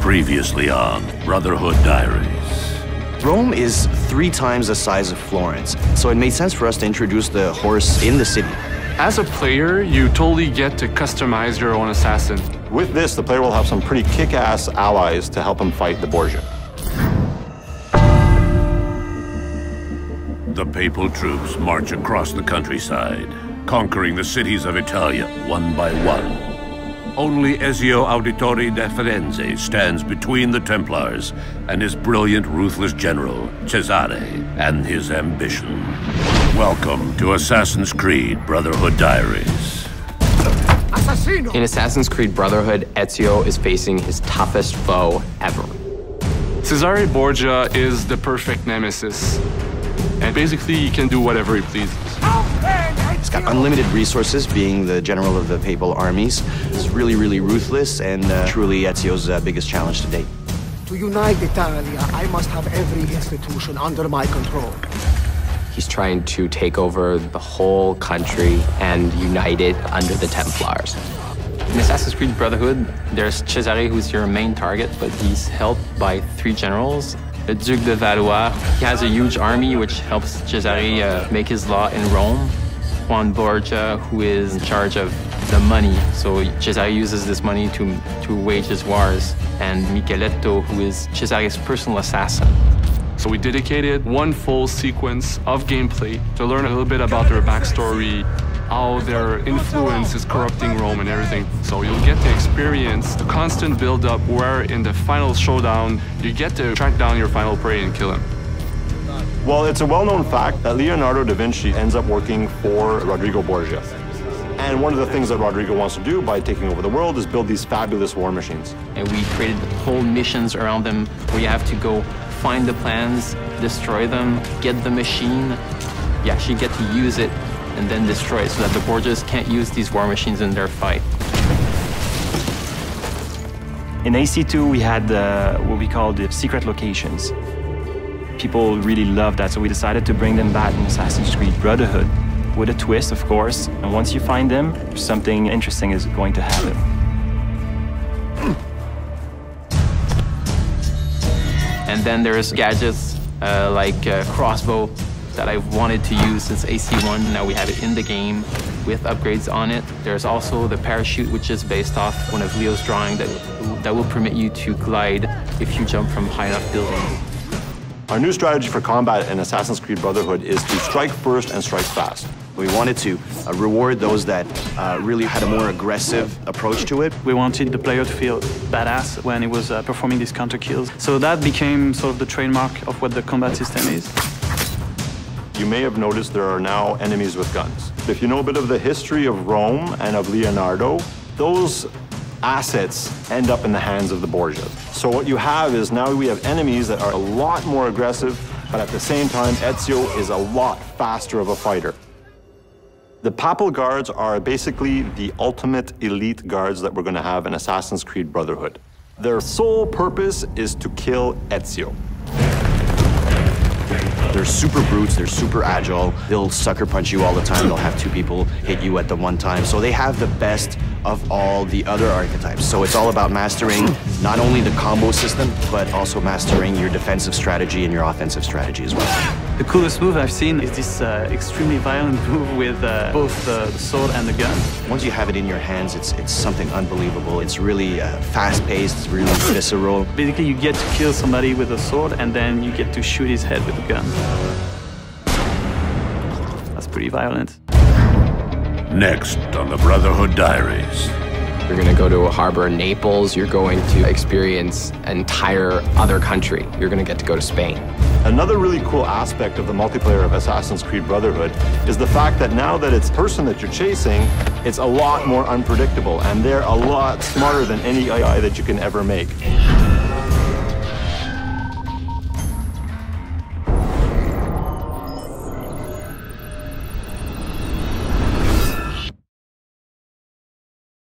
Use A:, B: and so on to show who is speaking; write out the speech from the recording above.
A: Previously on Brotherhood Diaries.
B: Rome is 3 times the size of Florence, so it made sense for us to introduce the horse in the city.
C: As a player, you totally get to customize your own assassin.
D: With this, the player will have some pretty kick-ass allies to help him fight the Borgia.
A: The papal troops march across the countryside, conquering the cities of Italia one by one. Only Ezio Auditore da Firenze stands between the Templars and his brilliant, ruthless general, Cesare, and his ambition. Welcome to Assassin's Creed Brotherhood Diaries.
E: In Assassin's Creed Brotherhood, Ezio is facing his toughest foe ever.
C: Cesare Borgia is the perfect nemesis. And basically, he can do whatever he pleases.
B: He's got unlimited resources, being the general of the papal armies. He's really, really ruthless, and truly Ezio's biggest challenge to date.
F: To unite Italia, I must have every institution under my control.
E: He's trying to take over the whole country and unite it under the Templars. In Assassin's Creed Brotherhood, there's Cesare, who's your main target, but he's helped by 3 generals. The Duke de Valois, he has a huge army which helps Cesare make his law in Rome. Juan Borgia, who is in charge of the money, so Cesare uses this money to wage his wars. And Micheletto, who is Cesare's personal assassin.
C: So we dedicated 1 full sequence of gameplay to learn a little bit about their backstory, how their influence is corrupting Rome and everything. So you'll get to experience the constant build-up where in the final showdown, you get to track down your final prey and kill him.
D: Well, it's a well-known fact that Leonardo da Vinci ends up working for Rodrigo Borgia. And one of the things that Rodrigo wants to do by taking over the world is build these fabulous war machines.
E: And we created whole missions around them where you have to go find the plans, destroy them, get the machine. You actually get to use it and then destroy it so that the Borgias can't use these war machines in their fight.
G: In AC2, we had what we call the secret locations. People really loved that, so we decided to bring them back in Assassin's Creed Brotherhood with a twist, of course. And once you find them, something interesting is going to happen.
E: And then there's gadgets like crossbow that I've wanted to use since AC1. Now we have it in the game with upgrades on it. There's also the parachute, which is based off one of Leo's drawing that will permit you to glide if you jump from high enough buildings.
D: Our new strategy for combat in Assassin's Creed Brotherhood is to strike first and strike fast.
B: We wanted to reward those that really had a more aggressive approach to it.
H: We wanted the player to feel badass when he was performing these counter kills. So that became sort of the trademark of what the combat system is.
D: You may have noticed there are now enemies with guns. If you know a bit of the history of Rome and of Leonardo, those assets end up in the hands of the Borgias. So what you have is now we have enemies that are a lot more aggressive, but at the same time, Ezio is a lot faster of a fighter. The Papal Guards are basically the ultimate elite guards that we're going to have in Assassin's Creed Brotherhood. Their sole purpose is to kill Ezio.
B: They're super brutes, they're super agile, they'll sucker punch you all the time, they'll have 2 people hit you at the one time. So they have the best of all the other archetypes. So it's all about mastering not only the combo system, but also mastering your defensive strategy and your offensive strategy as well.
H: The coolest move I've seen is this extremely violent move with both the sword and the gun.
B: Once you have it in your hands, it's something unbelievable. It's really fast-paced, it's really visceral.
H: Basically, you get to kill somebody with a sword, and then you get to shoot his head with a gun. That's pretty violent.
A: Next on the Brotherhood Diaries.
E: You're going to go to a harbor in Naples. You're going to experience an entire other country. You're going to get to go to Spain.
D: Another really cool aspect of the multiplayer of Assassin's Creed Brotherhood is the fact that now that it's the person that you're chasing, it's a lot more unpredictable, and they're a lot smarter than any AI that you can ever make.